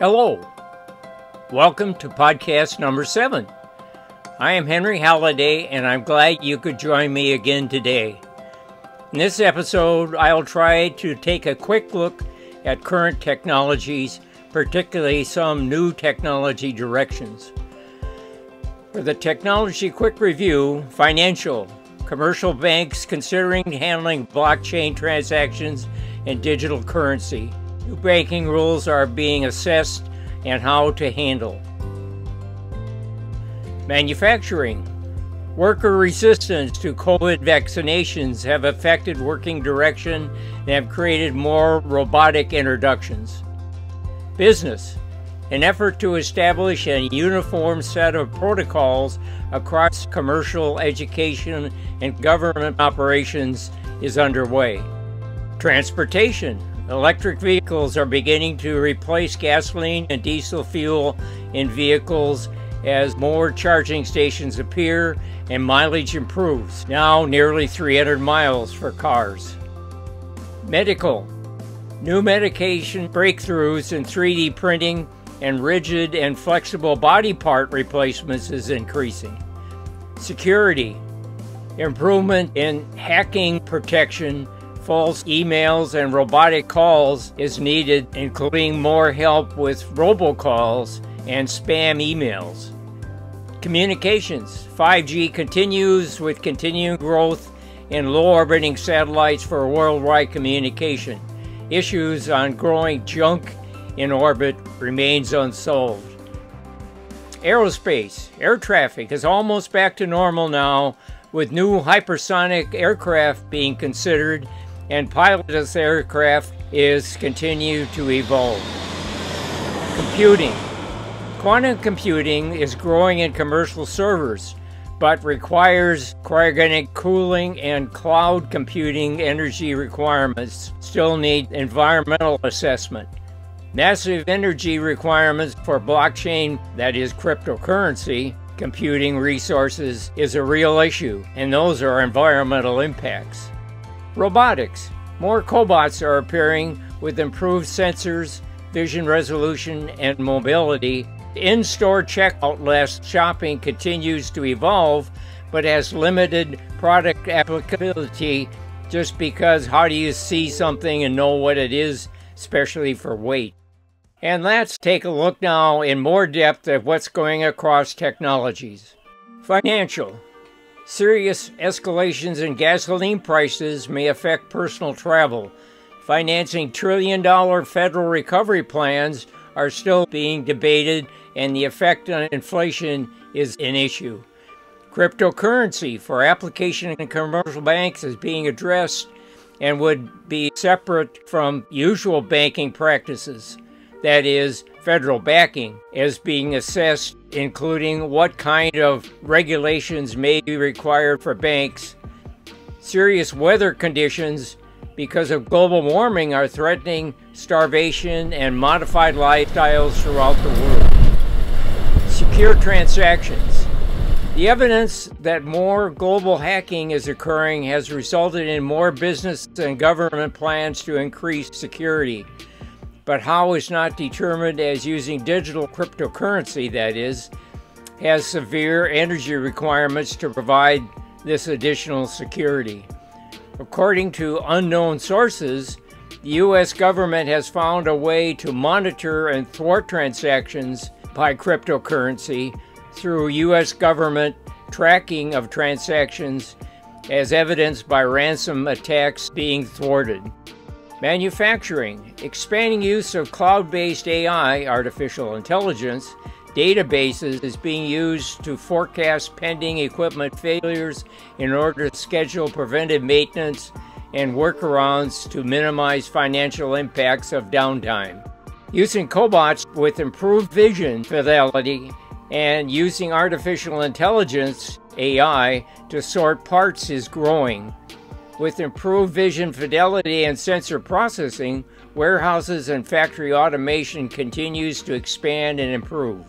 Hello, welcome to podcast number 7. I am Henry Halliday, and I'm glad you could join me again today. In this episode, I'll try to take a quick look at current technologies, particularly some new technology directions. For the technology quick review, financial, commercial banks considering handling blockchain transactions and digital currency. New banking rules are being assessed and how to handle. Manufacturing. Worker resistance to COVID vaccinations have affected working direction and have created more robotic introductions. Business. An effort to establish a uniform set of protocols across commercial, education, and government operations is underway. Transportation. Electric vehicles are beginning to replace gasoline and diesel fuel in vehicles as more charging stations appear and mileage improves, now nearly 300 miles for cars. Medical. New medication breakthroughs in 3D printing and rigid and flexible body part replacements is increasing. Security. Improvement in hacking protection, false emails, and robotic calls is needed, including more help with robocalls and spam emails. Communications. 5G continues with continuing growth in low-orbiting satellites for worldwide communication. Issues on growing junk in orbit remains unsolved. Aerospace. Air traffic is almost back to normal now, with new hypersonic aircraft being considered, and pilotless aircraft is continue to evolve. Computing. Quantum computing is growing in commercial servers, but requires cryogenic cooling, and cloud computing energy requirements still need environmental assessment. Massive energy requirements for blockchain, that is cryptocurrency, computing resources is a real issue, and those are environmental impacts. Robotics. More cobots are appearing with improved sensors, vision resolution, and mobility. In-store checkout-less shopping continues to evolve, but has limited product applicability just because how do you see something and know what it is, especially for weight? And let's take a look now in more depth at what's going across technologies. Financial. Serious escalations in gasoline prices may affect personal travel. Financing trillion-dollar federal recovery plans are still being debated, and the effect on inflation is an issue. Cryptocurrency for application in commercial banks is being addressed and would be separate from usual banking practices. That is, federal backing is being assessed, including what kind of regulations may be required for banks. Serious weather conditions because of global warming are threatening starvation and modified lifestyles throughout the world. Secure transactions. The evidence that more global hacking is occurring has resulted in more business and government plans to increase security. But how is not determined, as using digital cryptocurrency, that is, has severe energy requirements to provide this additional security. According to unknown sources, the U.S. government has found a way to monitor and thwart transactions by cryptocurrency through U.S. government tracking of transactions, as evidenced by ransom attacks being thwarted. Manufacturing. Expanding use of cloud-based AI, artificial intelligence, databases is being used to forecast pending equipment failures in order to schedule preventive maintenance and workarounds to minimize financial impacts of downtime. Using cobots with improved vision fidelity and using artificial intelligence, AI, to sort parts is growing. With improved vision fidelity and sensor processing, warehouses and factory automation continues to expand and improve.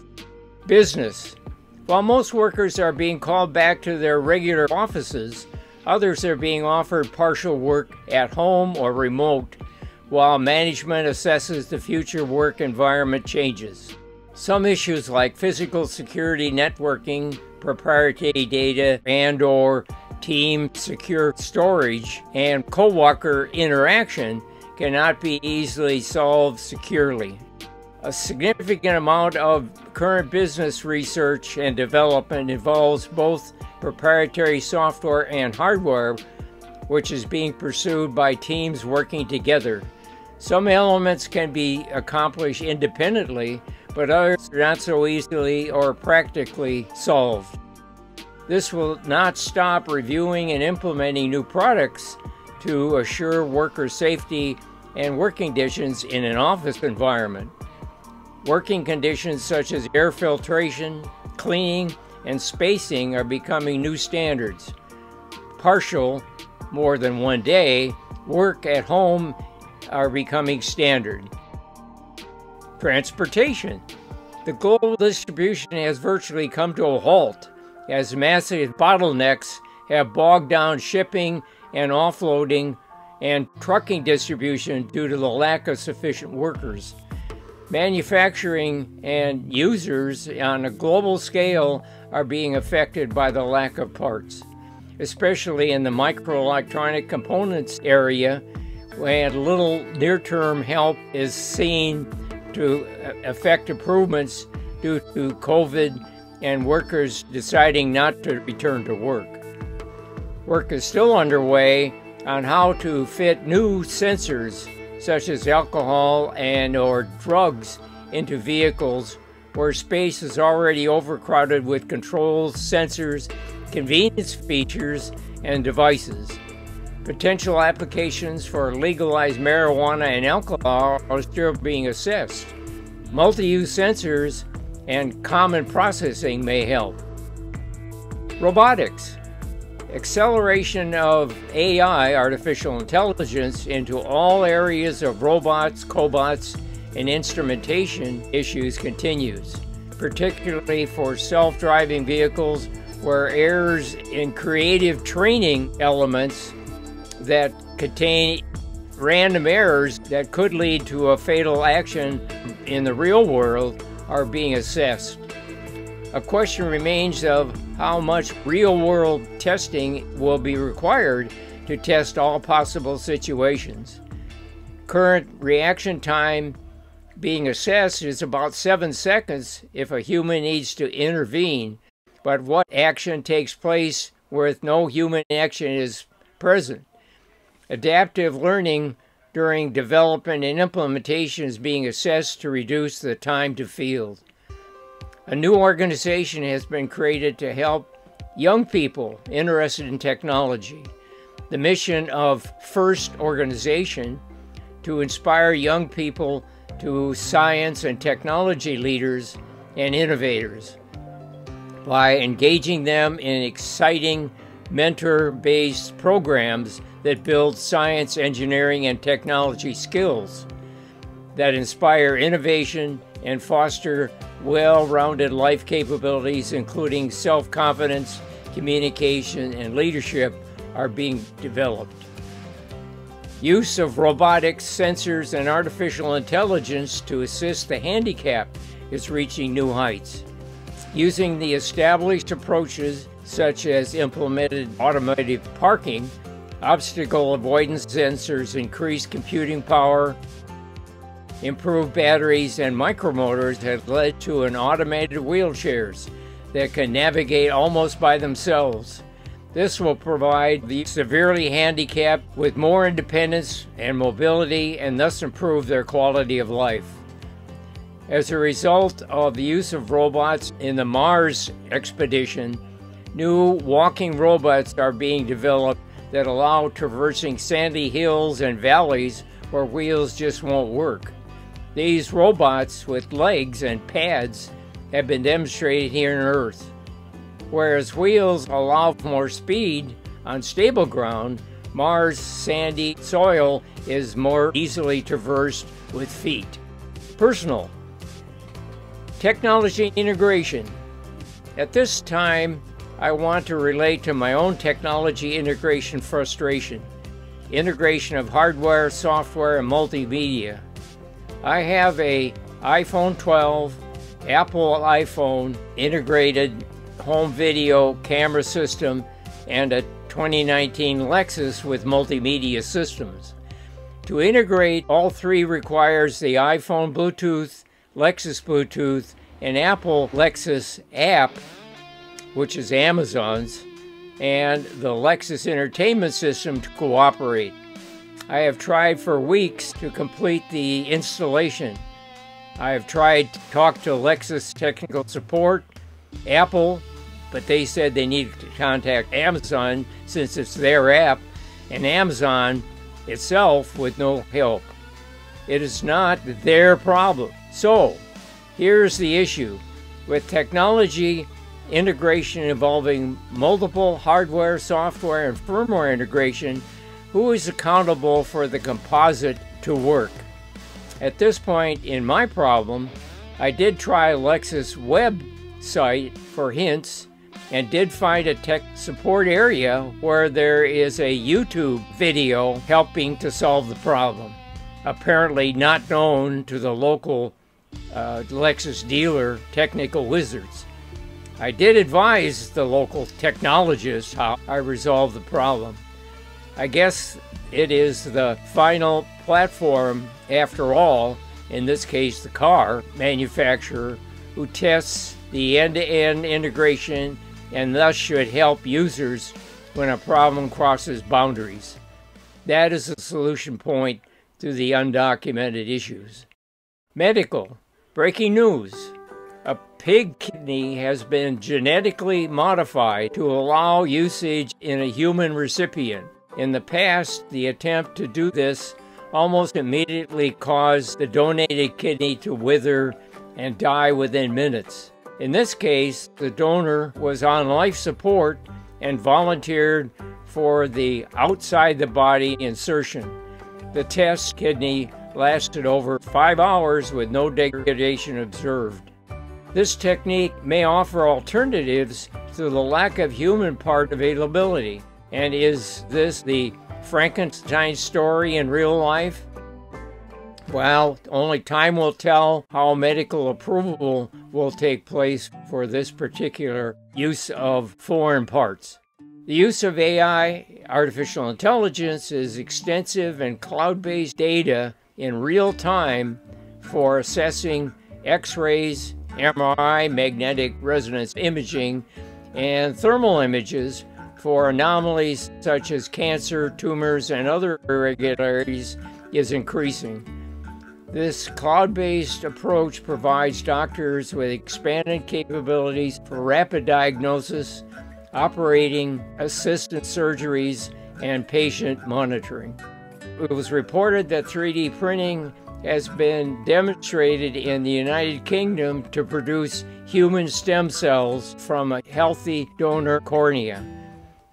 Business. While most workers are being called back to their regular offices, others are being offered partial work at home or remote, while management assesses the future work environment changes. Some issues like physical security networking, proprietary data, and/or team secure storage, and coworker interaction cannot be easily solved securely. A significant amount of current business research and development involves both proprietary software and hardware, which is being pursued by teams working together. Some elements can be accomplished independently, but others are not so easily or practically solved. This will not stop reviewing and implementing new products to assure worker safety and working conditions in an office environment. Working conditions such as air filtration, cleaning, and spacing are becoming new standards. Partial, more than one day, work at home are becoming standard. Transportation. The global distribution has virtually come to a halt as massive bottlenecks have bogged down shipping and offloading and trucking distribution due to the lack of sufficient workers. Manufacturing and users on a global scale are being affected by the lack of parts, especially in the microelectronic components area, and little near-term help is seen to affect improvements due to COVID and workers deciding not to return to work. Work is still underway on how to fit new sensors such as alcohol and/or drugs into vehicles where space is already overcrowded with controls, sensors, convenience features, and devices. Potential applications for legalized marijuana and alcohol are still being assessed. Multi-use sensors and common processing may help. Robotics. Acceleration of AI, artificial intelligence, into all areas of robots, cobots, and instrumentation issues continues, particularly for self-driving vehicles where errors in creative training elements that contain random errors that could lead to a fatal action in the real world are being assessed. A question remains of how much real-world testing will be required to test all possible situations. Current reaction time being assessed is about 7 seconds if a human needs to intervene, but what action takes place where no human action is present? Adaptive learning during development and implementation is being assessed to reduce the time to field. A new organization has been created to help young people interested in technology. The mission of FIRST organization to inspire young people to science and technology leaders and innovators by engaging them in exciting mentor-based programs that build science, engineering, and technology skills that inspire innovation and foster well-rounded life capabilities, including self-confidence, communication, and leadership, are being developed. Use of robotics, sensors, and artificial intelligence to assist the handicapped is reaching new heights. Using the established approaches such as implemented automated parking, obstacle avoidance sensors, increased computing power, improved batteries, and micromotors have led to an automated wheelchairs that can navigate almost by themselves. This will provide the severely handicapped with more independence and mobility and thus improve their quality of life. As a result of the use of robots in the Mars expedition, new walking robots are being developed that allow traversing sandy hills and valleys where wheels just won't work. These robots with legs and pads have been demonstrated here on Earth. Whereas wheels allow for more speed on stable ground, Mars' sandy soil is more easily traversed with feet. Personal. Technology integration. At this time, I want to relate to my own technology integration frustration. integration of hardware, software, and multimedia. I have a iPhone 12, Apple iPhone integrated home video camera system, and a 2019 Lexus with multimedia systems. To integrate all three requires the iPhone Bluetooth, Lexus Bluetooth, and Apple Lexus app, which is Amazon's, and the Lexus Entertainment System to cooperate. I have tried for weeks to complete the installation. I have tried to talk to Lexus technical support, Apple, but they said they needed to contact Amazon since it's their app, and Amazon itself with no help. It is not their problem. So, here's the issue. With technology integration involving multiple hardware, software, and firmware integration, who is accountable for the composite to work? At this point in my problem, I did try Lexus website for hints and did find a tech support area where there is a YouTube video helping to solve the problem. Apparently not known to the local Lexus dealer technical wizards. I did advise the local technologist how I resolved the problem. I guess it is the final platform, after all, in this case the car manufacturer, who tests the end-to-end integration and thus should help users when a problem crosses boundaries. That is the solution point to the undocumented issues. Medical. Breaking news. A pig kidney has been genetically modified to allow usage in a human recipient. In the past, the attempt to do this almost immediately caused the donated kidney to wither and die within minutes. In this case, the donor was on life support and volunteered for the outside-the-body insertion. The test kidney lasted over 5 hours with no degradation observed. This technique may offer alternatives to the lack of human part availability. And is this the Frankenstein story in real life? Well, only time will tell how medical approval will take place for this particular use of foreign parts. The use of AI, artificial intelligence, is extensive and cloud-based data in real time for assessing X-rays, MRI, magnetic resonance imaging, and thermal images for anomalies such as cancer, tumors, and other irregularities is increasing. This cloud-based approach provides doctors with expanded capabilities for rapid diagnosis, operating assisted surgeries, and patient monitoring. It was reported that 3D printing has been demonstrated in the United Kingdom to produce human stem cells from a healthy donor cornea.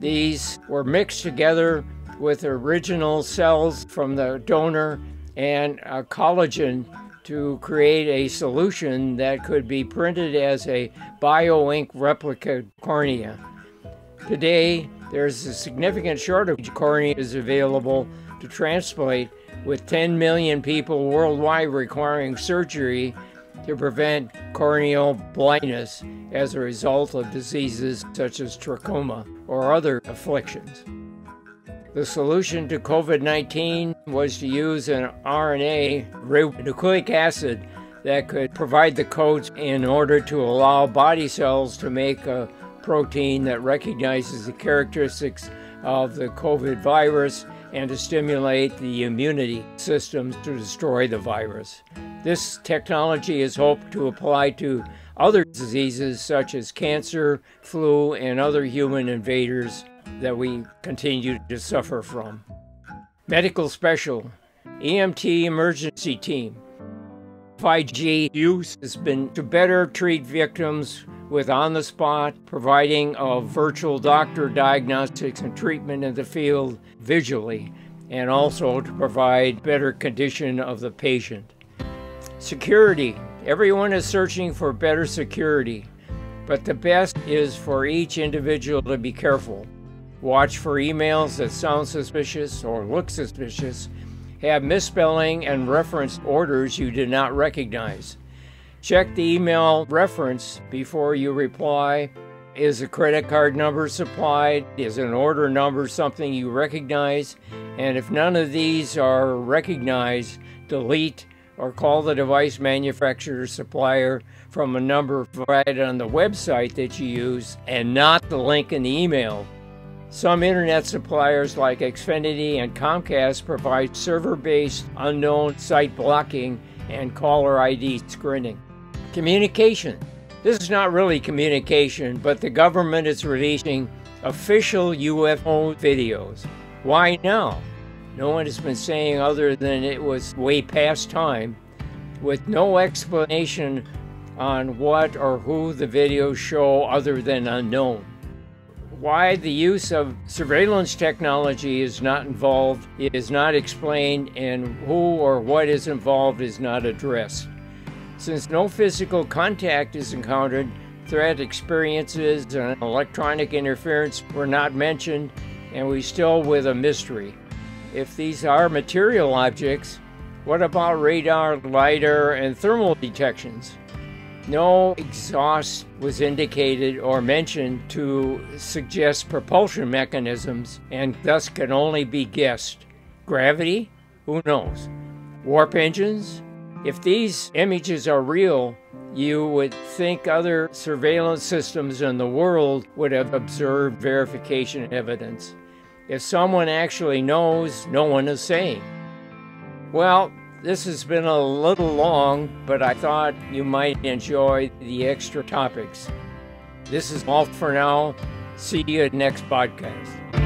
These were mixed together with original cells from the donor and collagen to create a solution that could be printed as a bioink replica cornea. Today, there's a significant shortage of corneas available to transplant, with 10 million people worldwide requiring surgery to prevent corneal blindness as a result of diseases such as trachoma or other afflictions. The solution to COVID-19 was to use an RNA nucleic acid that could provide the codes in order to allow body cells to make a protein that recognizes the characteristics of the COVID virus and to stimulate the immunity systems to destroy the virus. This technology is hoped to apply to other diseases such as cancer, flu, and other human invaders that we continue to suffer from. Medical Special, EMT Emergency Team. 5G use has been to better treat victims with on-the-spot providing of virtual doctor diagnostics and treatment in the field visually, and also to provide better condition of the patient. Security. Everyone is searching for better security, but the best is for each individual to be careful. Watch for emails that sound suspicious or look suspicious, have misspelling and reference orders you did not recognize. Check the email reference before you reply. Is a credit card number supplied? Is an order number something you recognize? And if none of these are recognized, delete or call the device manufacturer supplier from a number provided on the website that you use and not the link in the email. Some internet suppliers like Xfinity and Comcast provide server-based unknown site blocking and caller ID screening. Communication. This is not really communication, but the government is releasing official UFO videos. Why now? No one has been saying other than it was way past time, with no explanation on what or who the videos show other than unknown. Why the use of surveillance technology is not involved is not explained, and who or what is involved is not addressed. Since no physical contact is encountered, threat experiences and electronic interference were not mentioned, and we still with a mystery. If these are material objects, what about radar, LiDAR, and thermal detections? No exhaust was indicated or mentioned to suggest propulsion mechanisms, and thus can only be guessed. Gravity? Who knows? Warp engines? If these images are real, you would think other surveillance systems in the world would have observed verification evidence. If someone actually knows, no one is saying. Well, this has been a little long, but I thought you might enjoy the extra topics. This is all for now. See you at next podcast.